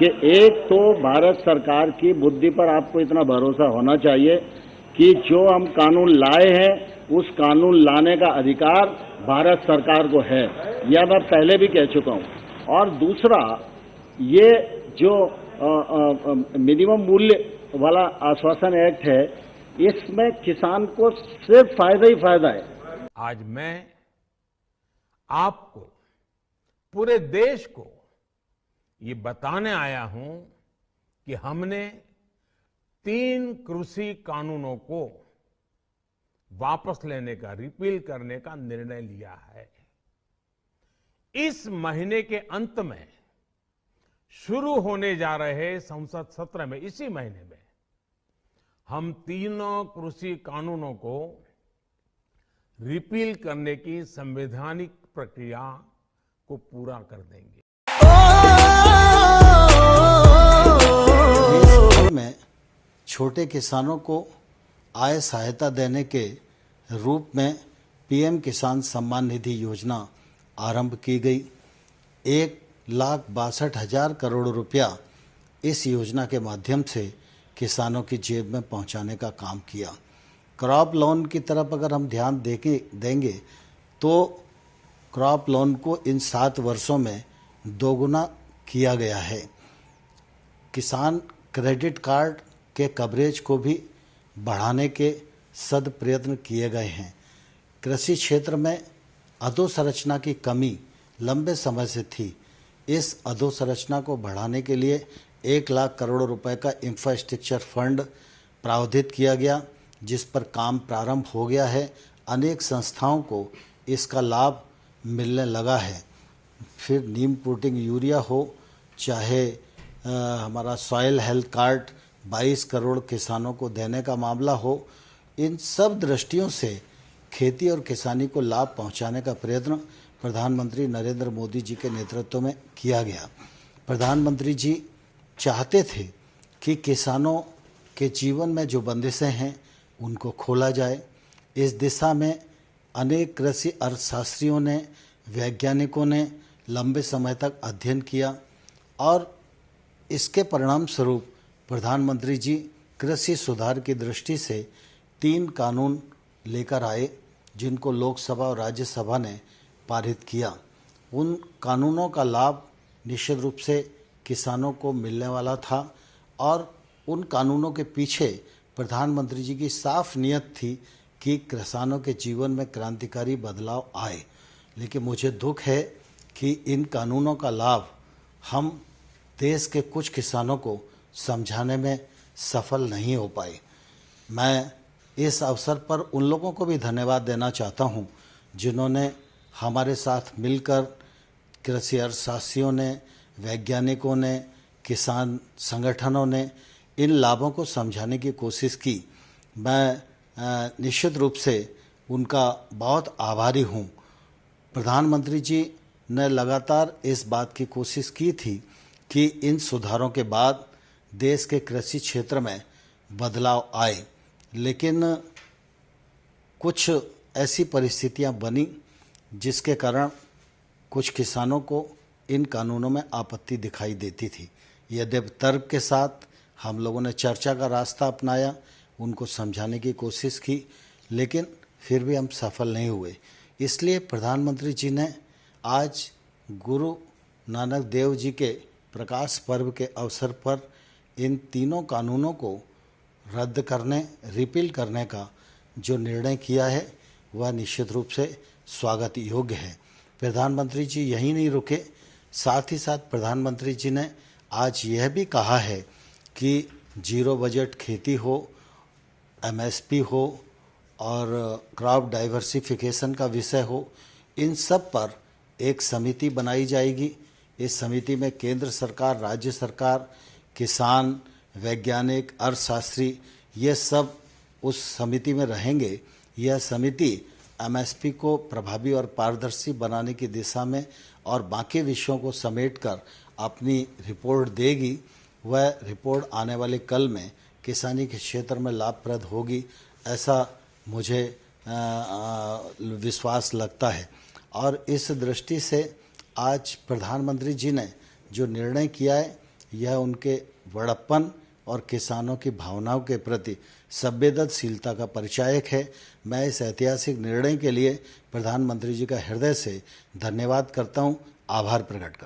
कि एक तो भारत सरकार की बुद्धि पर आपको इतना भरोसा होना चाहिए कि जो हम कानून लाए हैं उस कानून लाने का अधिकार भारत सरकार को है। यह मैं पहले भी कह चुका हूं। और दूसरा, ये जो मिनिमम मूल्य वाला आश्वासन एक्ट है, इसमें किसान को सिर्फ फायदा ही फायदा है। आज मैं आपको, पूरे देश को ये बताने आया हूं कि हमने 3 कृषि कानूनों को वापस लेने का, रिपील करने का निर्णय लिया है। इस महीने के अंत में शुरू होने जा रहे संसद सत्र में, इसी महीने में, हम तीनों कृषि कानूनों को रिपील करने की संवैधानिक प्रक्रिया को पूरा कर देंगे। देश भर में छोटे किसानों को आय सहायता देने के रूप में पीएम किसान सम्मान निधि योजना आरंभ की गई। 1,62,000 करोड़ रुपया इस योजना के माध्यम से किसानों की जेब में पहुंचाने का काम किया। क्रॉप लोन की तरफ अगर हम ध्यान देंगे तो क्रॉप लोन को इन 7 वर्षों में दोगुना किया गया है। किसान क्रेडिट कार्ड के कवरेज को भी बढ़ाने के सद प्रयत्न किए गए हैं। कृषि क्षेत्र में अधोसंरचना की कमी लंबे समय से थी। इस अधोसंरचना को बढ़ाने के लिए 1 लाख करोड़ रुपए का इंफ्रास्ट्रक्चर फंड प्रावधानित किया गया, जिस पर काम प्रारंभ हो गया है। अनेक संस्थाओं को इसका लाभ मिलने लगा है। फिर नीम प्रोटीन यूरिया हो, चाहे हमारा सॉइल हेल्थ कार्ड 22 करोड़ किसानों को देने का मामला हो, इन सब दृष्टियों से खेती और किसानी को लाभ पहुंचाने का प्रयत्न प्रधानमंत्री नरेंद्र मोदी जी के नेतृत्व में किया गया। प्रधानमंत्री जी चाहते थे कि किसानों के जीवन में जो बंदिशें हैं उनको खोला जाए। इस दिशा में अनेक कृषि अर्थशास्त्रियों ने, वैज्ञानिकों ने लंबे समय तक अध्ययन किया और इसके परिणाम स्वरूप प्रधानमंत्री जी कृषि सुधार की दृष्टि से 3 कानून लेकर आए, जिनको लोकसभा और राज्यसभा ने पारित किया। उन कानूनों का लाभ निश्चित रूप से किसानों को मिलने वाला था और उन कानूनों के पीछे प्रधानमंत्री जी की साफ नियत थी कि किसानों के जीवन में क्रांतिकारी बदलाव आए। लेकिन मुझे दुख है कि इन कानूनों का लाभ हम देश के कुछ किसानों को समझाने में सफल नहीं हो पाए। मैं इस अवसर पर उन लोगों को भी धन्यवाद देना चाहता हूं जिन्होंने हमारे साथ मिलकर, कृषि अर्थशास्त्रियों ने, वैज्ञानिकों ने, किसान संगठनों ने इन लाभों को समझाने की कोशिश की। मैं निश्चित रूप से उनका बहुत आभारी हूं। प्रधानमंत्री जी ने लगातार इस बात की कोशिश की थी कि इन सुधारों के बाद देश के कृषि क्षेत्र में बदलाव आए, लेकिन कुछ ऐसी परिस्थितियां बनी जिसके कारण कुछ किसानों को इन कानूनों में आपत्ति दिखाई देती थी। यद्यपि तर्क के साथ हम लोगों ने चर्चा का रास्ता अपनाया, उनको समझाने की कोशिश की, लेकिन फिर भी हम सफल नहीं हुए। इसलिए प्रधानमंत्री जी ने आज गुरु नानक देव जी के प्रकाश पर्व के अवसर पर इन तीनों कानूनों को रद्द करने, रिपील करने का जो निर्णय किया है वह निश्चित रूप से स्वागत योग्य है। प्रधानमंत्री जी यहीं नहीं रुके, साथ ही साथ प्रधानमंत्री जी ने आज यह भी कहा है कि जीरो बजट खेती हो, एमएसपी हो और क्रॉप डाइवर्सिफिकेशन का विषय हो, इन सब पर एक समिति बनाई जाएगी। इस समिति में केंद्र सरकार, राज्य सरकार, किसान, वैज्ञानिक, अर्थशास्त्री, ये सब उस समिति में रहेंगे। यह समिति एमएसपी को प्रभावी और पारदर्शी बनाने की दिशा में और बाकी विषयों को समेटकर अपनी रिपोर्ट देगी। वह रिपोर्ट आने वाले कल में किसानी के क्षेत्र में लाभप्रद होगी, ऐसा मुझे विश्वास लगता है। और इस दृष्टि से आज प्रधानमंत्री जी ने जो निर्णय किया है, यह उनके बड़प्पन और किसानों की भावनाओं के प्रति संवेदनशीलता का परिचायक है। मैं इस ऐतिहासिक निर्णय के लिए प्रधानमंत्री जी का हृदय से धन्यवाद करता हूं, आभार प्रकट करता हूं।